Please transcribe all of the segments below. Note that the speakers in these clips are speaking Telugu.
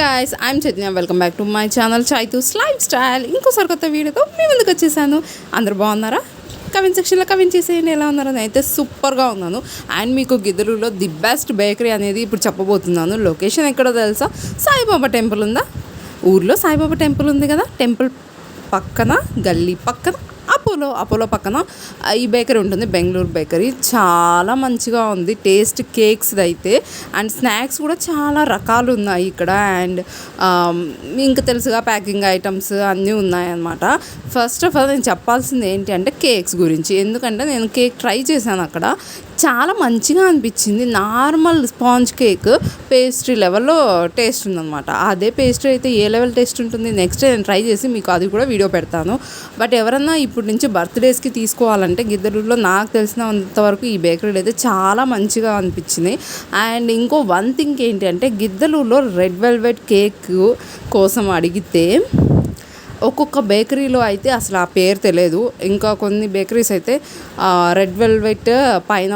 Guys, I'm Chaitanya. Welcome back to my channel Chaitu's life style. ఇంకోసారి కొత్త వీడియోతో మీ ముందుకు వచ్చేసాను. అందరు బాగున్నారా? కమెంట్ సెక్షన్లో కమెంట్ చేసేయండి ఎలా ఉన్నారో. అయితే సూపర్గా ఉన్నాను. అండ్ మీకు గిద్దలూరులో ది బెస్ట్ బేకరీ అనేది ఇప్పుడు చెప్పబోతున్నాను. లొకేషన్ ఎక్కడో తెలుసా? సాయిబాబా టెంపుల్ ఉందా? ఊర్లో సాయిబాబా టెంపుల్ ఉంది కదా, టెంపుల్ పక్కన గల్లీ పక్కన అపోలో పక్కన ఈ బేకరీ ఉంటుంది. బెంగళూరు బేకరీ చాలా మంచిగా ఉంది. టేస్ట్ కేక్స్ అయితే అండ్ స్నాక్స్ కూడా చాలా రకాలు ఉన్నాయి ఇక్కడ. అండ్ ఇంకా తెలుసుగా ప్యాకింగ్ ఐటమ్స్ అన్నీ ఉన్నాయన్నమాట. ఫస్ట్ ఆఫ్ ఆల్ నేను చెప్పాల్సింది ఏంటి అంటే కేక్స్ గురించి. ఎందుకంటే నేను కేక్ ట్రై చేశాను అక్కడ, చాలా మంచిగా అనిపించింది. నార్మల్ స్పాంజ్ కేక్ పేస్ట్రీ లెవెల్లో టేస్ట్ ఉందన్నమాట. అదే పేస్ట్రీ అయితే ఏ లెవెల్ టేస్ట్ ఉంటుంది నెక్స్ట్ నేను ట్రై చేసి మీకు అది కూడా వీడియో పెడతాను. బట్ ఎవరన్నా ఇప్పటి నుంచి బర్త్డేస్కి తీసుకోవాలంటే గిద్దలూరులో నాకు తెలిసినంతవరకు ఈ బేకరీలు అయితే చాలా మంచిగా అనిపించింది. అండ్ ఇంకో వన్ థింగ్ ఏంటి అంటే గిద్దలూరులో రెడ్ వెల్వెట్ కేక్ కోసం అడిగితే ఒక్కొక్క బేకరీలో అయితే అసలు ఆ పేరు తెలియదు. ఇంకా కొన్ని బేకరీస్ అయితే రెడ్ వెల్వెట్ పైన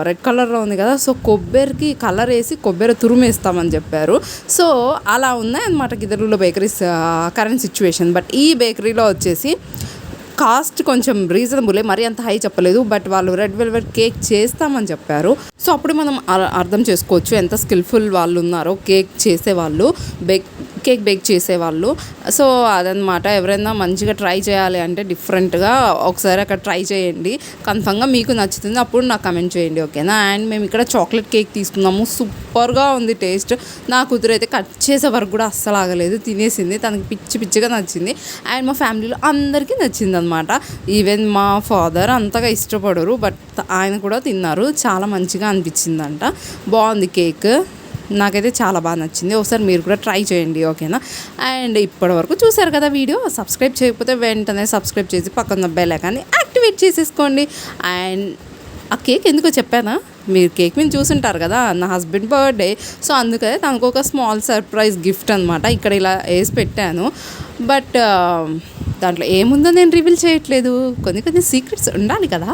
రెడ్ కలర్లో ఉంది కదా, సో కొబ్బరికి కలర్ వేసి కొబ్బరి తురుమేస్తామని చెప్పారు. సో అలా ఉన్నాయన్నమాట గిద్దలూరులో బేకరీస్ కరెంట్ సిచ్యువేషన్. బట్ ఈ బేకరీలో వచ్చేసి కాస్ట్ కొంచెం రీజనబులే, మరీ అంత హై చెప్పలేదు. బట్ వాళ్ళు రెడ్ వెల్వెట్ కేక్ చేస్తామని చెప్పారు. సో అప్పుడు మనం అర్థం చేసుకోవచ్చు ఎంత స్కిల్ఫుల్ వాళ్ళు ఉన్నారో కేక్ చేసేవాళ్ళు, కేక్ బేక్ చేసేవాళ్ళు. సో అదనమాట. ఎవరైనా మంచిగా ట్రై చేయాలి అంటే డిఫరెంట్గా ఒకసారి అక్కడ ట్రై చేయండి. కన్ఫర్మ్గా మీకు నచ్చుతుంది, అప్పుడు నాకు కమెంట్ చేయండి, ఓకేనా? అండ్ మేము ఇక్కడ చాక్లెట్ కేక్ తీసుకున్నాము. సూపర్గా ఉంది టేస్ట్. నా కూతురు అయితే కట్ చేసే వరకు కూడా అస్సలు ఆగలేదు, తినేసింది. తనకి పిచ్చిగా నచ్చింది. అండ్ మా ఫ్యామిలీలో అందరికీ నచ్చింది అనమాట. ఈవెన్ మా ఫాదర్ అంతగా ఇష్టపడరు, బట్ ఆయన కూడా తిన్నారు. చాలా మంచిగా అనిపించిందంట. బాగుంది కేక్, నాకైతే చాలా బాగా నచ్చింది. ఒకసారి మీరు కూడా ట్రై చేయండి, ఓకేనా? అండ్ ఇప్పటివరకు చూసారు కదా వీడియో. సబ్స్క్రైబ్ చేయకపోతే వెంటనే సబ్స్క్రైబ్ చేసి పక్కన బెల్ ఐకాన్ని యాక్టివేట్ చేసేసుకోండి. అండ్ ఆ కేక్ ఎందుకో చెప్పానా? మీరు కేక్ మీద చూసుంటారు కదా, నా హస్బెండ్ బర్త్డే. సో అందుకనే తనకు ఒక స్మాల్ సర్ప్రైజ్ గిఫ్ట్ అనమాట. ఇక్కడ ఇలా వేసి పెట్టాను. బట్ దాంట్లో ఏముందో నేను రివీల్ చేయట్లేదు, కొన్ని సీక్రెట్స్ ఉండాలి కదా.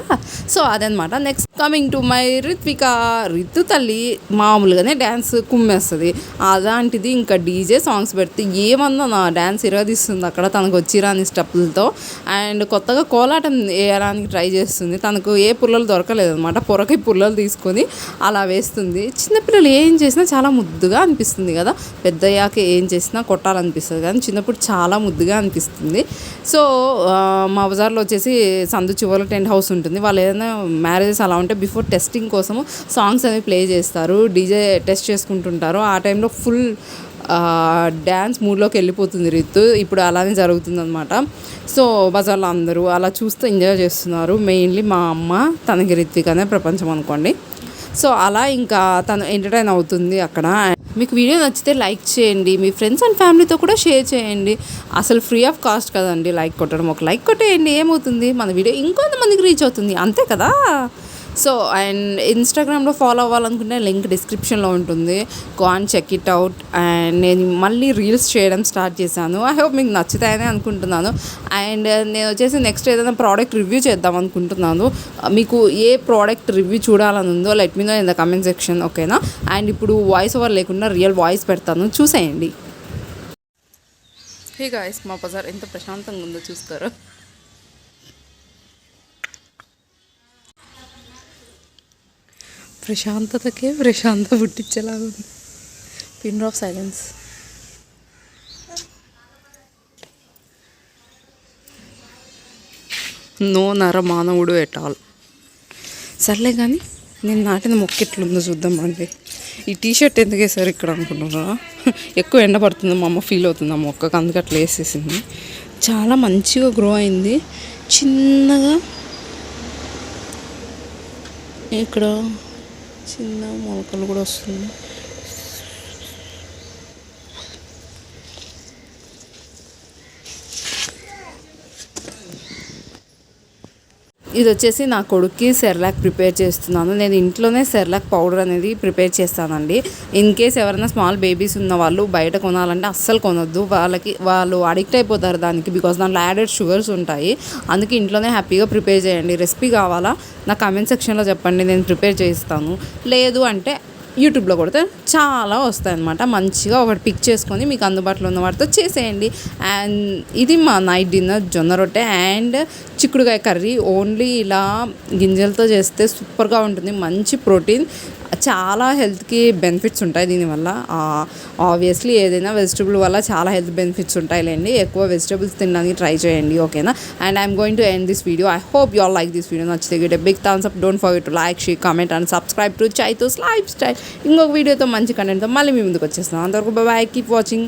సో అదనమాట. Next coming to my Ritu తల్లి మామూలుగానే డ్యాన్స్ కుమ్మేస్తుంది. అలాంటిది ఇంకా డీజే సాంగ్స్ పెడితే ఏమన్నా నా డ్యాన్స్ ఇరగదీస్తుంది అక్కడ, తనకు వచ్చి రాని స్టెప్పులతో. అండ్ కొత్తగా కోలాటం వేయడానికి ట్రై చేస్తుంది. తనకు ఏ పుల్లలు దొరకలేదు అనమాట. పొరకి పుల్లలు తీసుకొని అలా వేస్తుంది. చిన్నపిల్లలు ఏం చేసినా చాలా ముద్దుగా అనిపిస్తుంది కదా. పెద్దయ్యాక ఏం చేసినా కొట్టాలనిపిస్తుంది, కానీ చిన్నప్పుడు చాలా ముద్దుగా అనిపిస్తుంది. సో మా బజార్లో వచ్చేసి సందు చివరిలో టెంట్ హౌస్ ఉంటుంది. వాళ్ళు ఏదైనా మ్యారేజెస్ అలా ఉంటే బిఫోర్ టెస్టింగ్ కోసము సాంగ్స్ అనేవి ప్లే చేస్తారు, డీజే టెస్ట్ చేసుకుంటుంటారు. ఆ టైంలో ఫుల్ డ్యాన్స్ మూడ్లోకి వెళ్ళిపోతుంది రితు. ఇప్పుడు అలానే జరుగుతుంది అనమాట. సో బజార్లో అందరూ అలా చూస్తూ ఎంజాయ్ చేస్తున్నారు. మెయిన్లీ మా అమ్మ, తనకి రిత్వికనే ప్రపంచం అనుకోండి. సో అలా ఇంకా తను ఎంటర్టైన్ అవుతుంది అక్కడ. మీకు వీడియో నచ్చితే లైక్ చేయండి, మీ ఫ్రెండ్స్ అండ్ ఫ్యామిలీతో కూడా షేర్ చేయండి. అసలు ఫ్రీ ఆఫ్ కాస్ట్ కదండి లైక్ కొట్టడం. ఒక లైక్ కొట్టేయండి, ఏమవుతుంది? మన వీడియో ఇంకొంతమందికి రీచ్ అవుతుంది, అంతే కదా. సో అండ్ ఇన్స్టాగ్రామ్లో ఫాలో అవ్వాలనుకుంటే లింక్ డిస్క్రిప్షన్లో ఉంటుంది. Go and check it out. And నేను మళ్ళీ రీల్స్ చేయడం స్టార్ట్ చేశాను. ఐ హోప్ మీకు నచ్చుతాయని అనుకుంటున్నాను. అండ్ నేను వచ్చేసి నెక్స్ట్ ఏదైనా ప్రోడక్ట్ రివ్యూ చేద్దాం అనుకుంటున్నాను. మీకు ఏ ప్రోడక్ట్ రివ్యూ చూడాలని ఉందో let me know in the comment section, ఓకేనా? అండ్ ఇప్పుడు వాయిస్ ఓవర్ లేకుండా రియల్ వాయిస్ పెడతాను, చూసేయండి. హే గాయ్స్, మా బజార్ ఎంత ప్రశాంతంగా ఉందో చూస్తారు. ప్రశాంతతకే ప్రశాంతత పుట్టించేలాగా ఉంది. Pin of silence. నో నర మానవుడు ఎట్ ఆల్. సర్లే కానీ నేను నాటిన మొక్క ఎట్లుందో చూద్దామండి. ఈ టీషర్ట్ ఎందుకు వేసారు ఇక్కడ అనుకుంటున్నారా? ఎక్కువ ఎండ పడుతుంది, మా అమ్మ ఫీల్ అవుతుంది ఆ మొక్కకు, అందుకే అట్లా వేసేసింది. చాలా మంచిగా గ్రో అయింది. చిన్నగా ఇక్కడ చిన్న మొలకలు కూడా వస్తుంది. ఇది వచ్చేసి నా కొడుక్కి సెర్లాక్ ప్రిపేర్ చేస్తున్నాను. నేను ఇంట్లోనే సెర్లాక్ పౌడర్ అనేది ప్రిపేర్ చేస్తానండి. ఇన్ కేస్ ఎవరైనా స్మాల్ బేబీస్ ఉన్న వాళ్ళు బయట కొనాలంటే అస్సలు కొనొద్దు. వాళ్ళు అడిక్ట్ అయిపోతారు దానికి, బికాస్ దాంట్లో యాడెడ్ షుగర్స్ ఉంటాయి. అందుకే ఇంట్లోనే హ్యాపీగా ప్రిపేర్ చేయండి. రెసిపీ కావాలా నా కామెంట్ సెక్షన్లో చెప్పండి, నేను ప్రిపేర్ చేస్తాను. లేదు అంటే యూట్యూబ్లో కొడితే చాలా వస్తాయన్నమాట. మంచిగా ఒకటి పిక్ చేసుకొని మీకు అందుబాటులో ఉన్న వాటితో చేసేయండి. అండ్ ఇది మా నైట్ డిన్నర్ జొన్న రొట్టె అండ్ చిక్కుడుకాయ కర్రీ. ఓన్లీ ఇలా గింజలతో చేస్తే సూపర్గా ఉంటుంది. మంచి ప్రోటీన్, చాలా హెల్త్కి బెనిఫిట్స్ ఉంటాయి దీనివల్ల. ఆబ్వియస్లీ ఏదైనా వెజిటబుల్ వల్ల చాలా హెల్త్ బెనిఫిట్స్ ఉంటాయిలేండి. ఎక్కువ వెజిటబుల్స్ తినడానికి ట్రై చేయండి, ఓకేనా. And I'm going to end this video. I hope you all like this video. నచ్చితే get big thumbs up. Don't forget to like, share, comment and subscribe to Chaitu's lifestyle. ఇంకొక వీడియోతో మంచి కంటెంట్తో మళ్ళీ మీ ముందుకు వచ్చేస్తున్నాం. అంతవరకు bye. Keep watching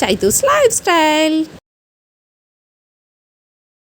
Chaitu's life style.